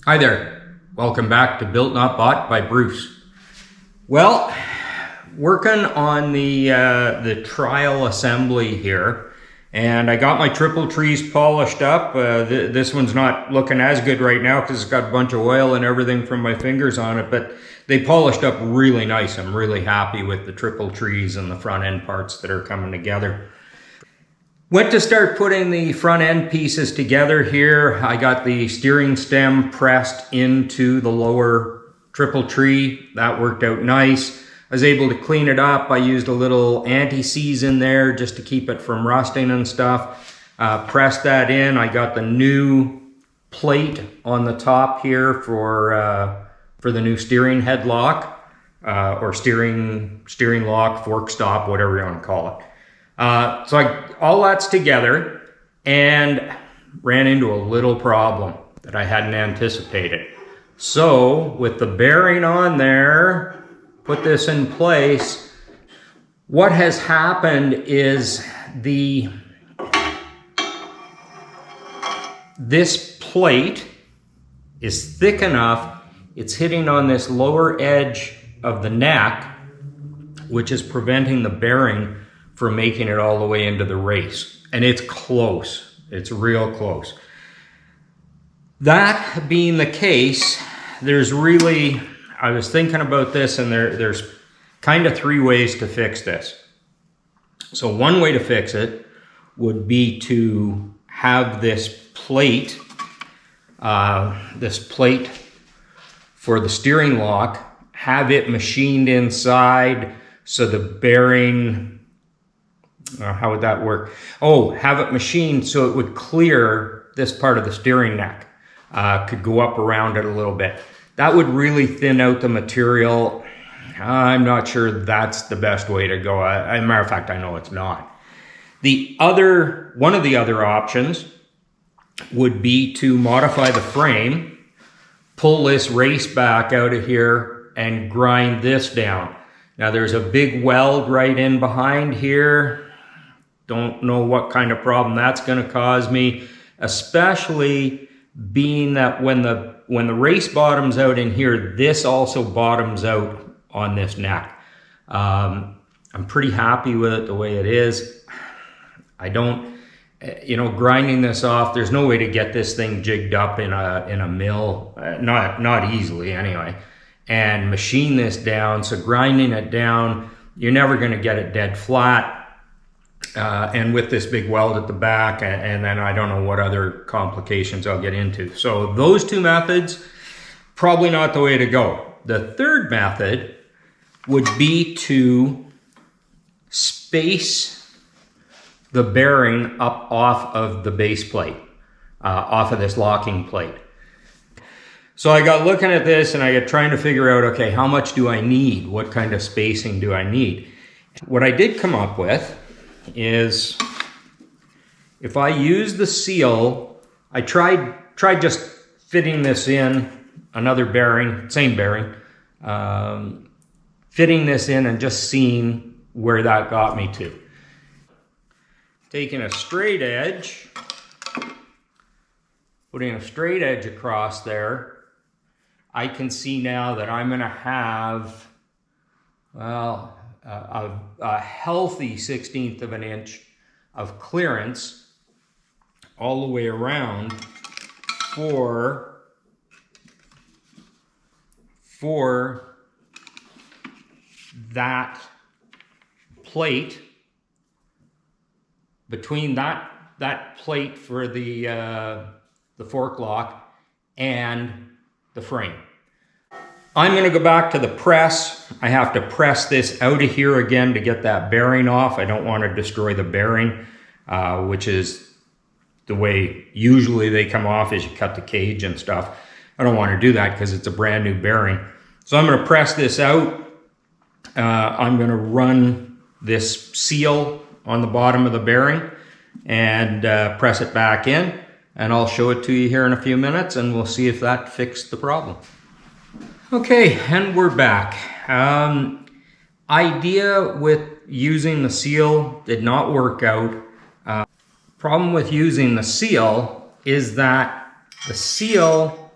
Hi there, welcome back to Built Not Bought by Bruce. Well, working on the trial assembly here, and I got my triple trees polished up. This one's not looking as good right now because it's got a bunch of oil and everything from my fingers on it, but they polished up really nice. I'm really happy with the triple trees and the front end parts that are coming together. Went to start putting the front end pieces together here. I got the steering stem pressed into the lower triple tree. That worked out nice. I was able to clean it up. I used a little anti-seize in there just to keep it from rusting and stuff. Pressed that in. I got the new plate on the top here for the new steering head lock, or steering lock, fork stop, whatever you want to call it. So all that's together, and ran into a little problem that I hadn't anticipated. So with the bearing on there, put this in place. What has happened is this plate is thick enough, it's hitting on this lower edge of the neck, which is preventing the bearing from making it all the way into the race. And it's close, it's real close. That being the case, I was thinking about this, and there's kind of three ways to fix this. So one way to fix it would be to have this plate for the steering lock, have it machined inside so the bearing, how would that work? Oh, have it machined so it would clear this part of the steering neck. Could go up around it a little bit. That would really thin out the material. I'm not sure that's the best way to go. As a matter of fact, I know it's not. One of the other options would be to modify the frame, pull this race back out of here, and grind this down. Now there's a big weld right in behind here. Don't know what kind of problem that's going to cause me, especially being that when the race bottoms out in here, this also bottoms out on this neck. I'm pretty happy with it the way it is. I don't, grinding this off, there's no way to get this thing jigged up in a mill, not easily anyway, and machine this down. So grinding it down, you're never going to get it dead flat. And with this big weld at the back, and then I don't know what other complications I'll get into. So those two methods, probably not the way to go. The third method would be to space the bearing up off of the base plate, off of this locking plate. So I got looking at this, and I got trying to figure out, okay, how much do I need? What kind of spacing do I need? What I did come up with is, if I use the seal, I tried just fitting this in, another bearing, same bearing, fitting this in and just seeing where that got me to. Taking a straight edge, putting a straight edge across there, I can see now that I'm going to have, well, a healthy 1/16 of an inch of clearance all the way around for that plate, between that plate for the fork lock and the frame. I'm going to go back to the press. I have to press this out of here again to get that bearing off. I don't want to destroy the bearing, which is the way usually they come off, as you cut the cage and stuff. I don't want to do that because it's a brand new bearing. So I'm going to press this out. I'm going to run this seal on the bottom of the bearing and press it back in. And I'll show it to you here in a few minutes, and we'll see if that fixed the problem. Okay, and we're back. Idea with using the seal did not work out. Problem with using the seal is that the seal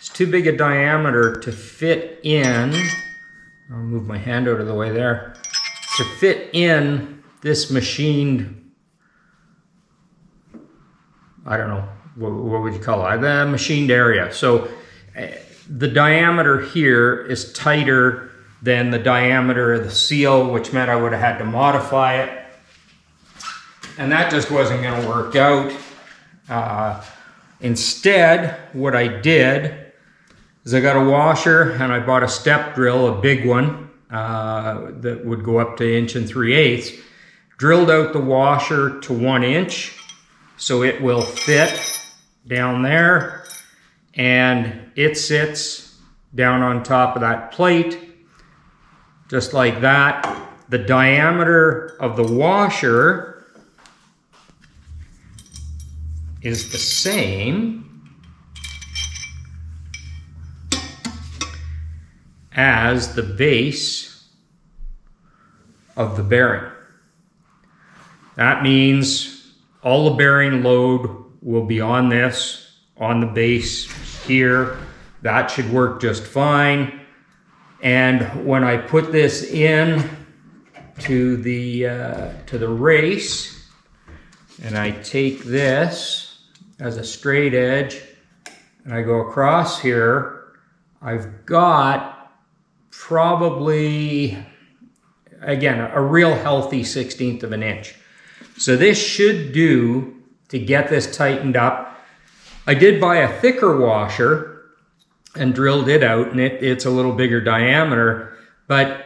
it's too big a diameter to fit in. I'll move my hand out of the way there. To fit in this machined, I don't know, what would you call it? The machined area. So the diameter here is tighter than the diameter of the seal, which meant I would have had to modify it. And that just wasn't going to work out. Instead, what I did is I got a washer and I bought a step drill, a big one, that would go up to 1 3/8. Drilled out the washer to 1 inch so it will fit down there, and it sits down on top of that plate just like that. The diameter of the washer is the same as the base of the bearing. That means all the bearing load will be on this, on the base here. That should work just fine. And when I put this in to the race, and I take this as a straight edge, and I go across here, I've got probably, again, a real healthy 1/16 of an inch. So this should do to get this tightened up. I did buy a thicker washer and drilled it out, and it's a little bigger diameter, but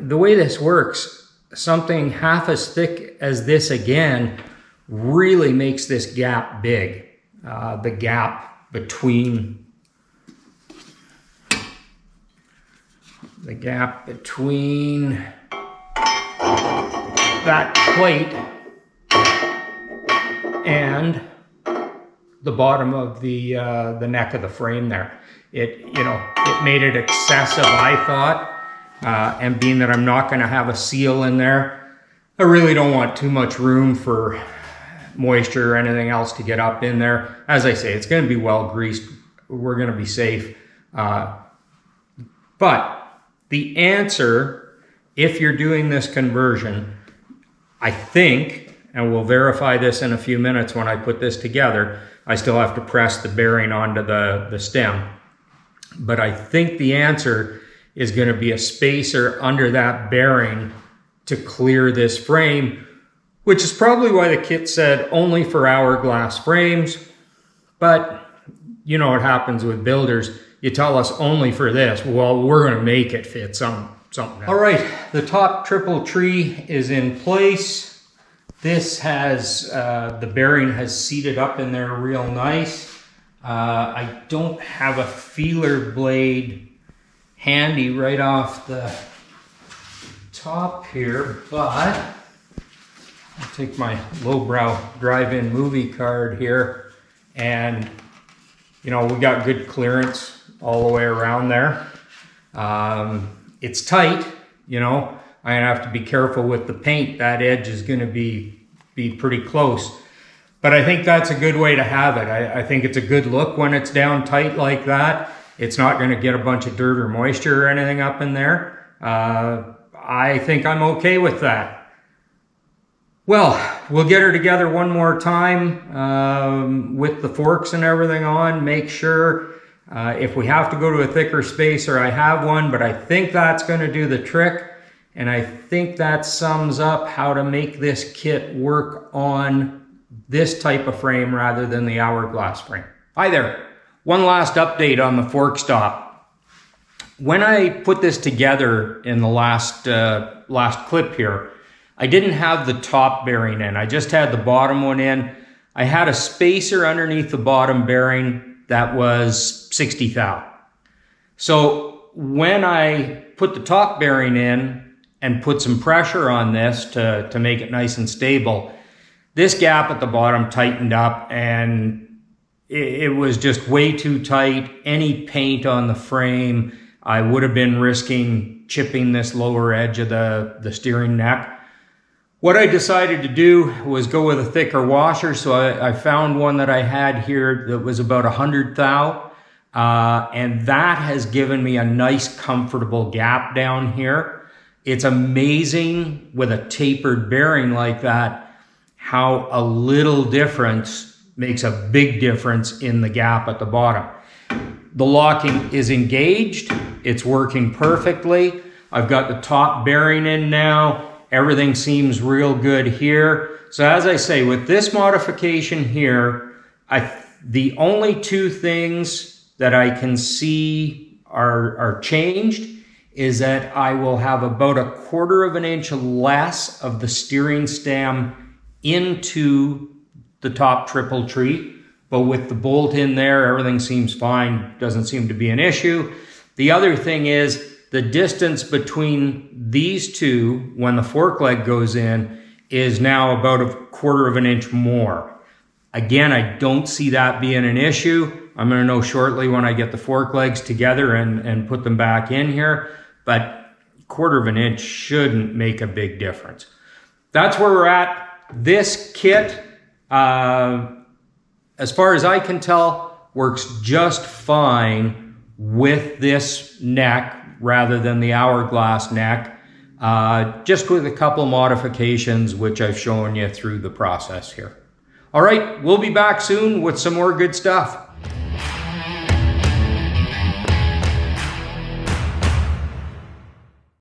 the way this works, something half as thick as this again really makes this gap big. The gap between that plate and the bottom of the neck of the frame there. It made it excessive, I thought, and being that I'm not going to have a seal in there, I really don't want too much room for moisture or anything else to get up in there. As I say, it's going to be well greased. We're going to be safe. But the answer, if you're doing this conversion, I think, and we'll verify this in a few minutes when I put this together, I still have to press the bearing onto the stem. But I think the answer is going to be a spacer under that bearing to clear this frame, which is probably why the kit said only for hourglass frames. But you know what happens with builders. You tell us only for this. Well, we're going to make it fit something else. All right, the top triple tree is in place. This has, the bearing has seated up in there real nice. I don't have a feeler blade handy right off the top here, but I'll take my lowbrow drive-in movie card here, and we got good clearance all the way around there. It's tight, I'm gonna have to be careful with the paint. That edge is gonna be pretty close, but I think that's a good way to have it. I think it's a good look when it's down tight like that. It's not gonna get a bunch of dirt or moisture or anything up in there. I think I'm okay with that. Well, we'll get her together one more time with the forks and everything on. Make sure if we have to go to a thicker spacer, I have one, but I think that's going to do the trick. And I think that sums up how to make this kit work on this type of frame rather than the hourglass frame. Hi there. One last update on the fork stop. When I put this together in the last clip here, I didn't have the top bearing in. I just had the bottom one in. I had a spacer underneath the bottom bearing that was 60 thou. So when I put the top bearing in and put some pressure on this to make it nice and stable, this gap at the bottom tightened up, and it was just way too tight. Any paint on the frame, I would have been risking chipping this lower edge of the steering neck. What I decided to do was go with a thicker washer, so I found one that I had here that was about 100 thou. And that has given me a nice, comfortable gap down here. It's amazing with a tapered bearing like that, how a little difference makes a big difference in the gap at the bottom. The locking is engaged. It's working perfectly. I've got the top bearing in now. Everything seems real good here. So as I say, with this modification here, the only two things that I can see are changed is that I will have about 1/4 of an inch less of the steering stem into the top triple tree. But with the bolt in there, everything seems fine. Doesn't seem to be an issue. The other thing is the distance between these two, when the fork leg goes in, is now about 1/4 of an inch more. Again, I don't see that being an issue. I'm going to know shortly when I get the fork legs together and put them back in here. But 1/4 of an inch shouldn't make a big difference. That's where we're at. This kit, as far as I can tell, works just fine with this neck rather than the hourglass neck, just with a couple modifications which I've shown you through the process here. All right, we'll be back soon with some more good stuff.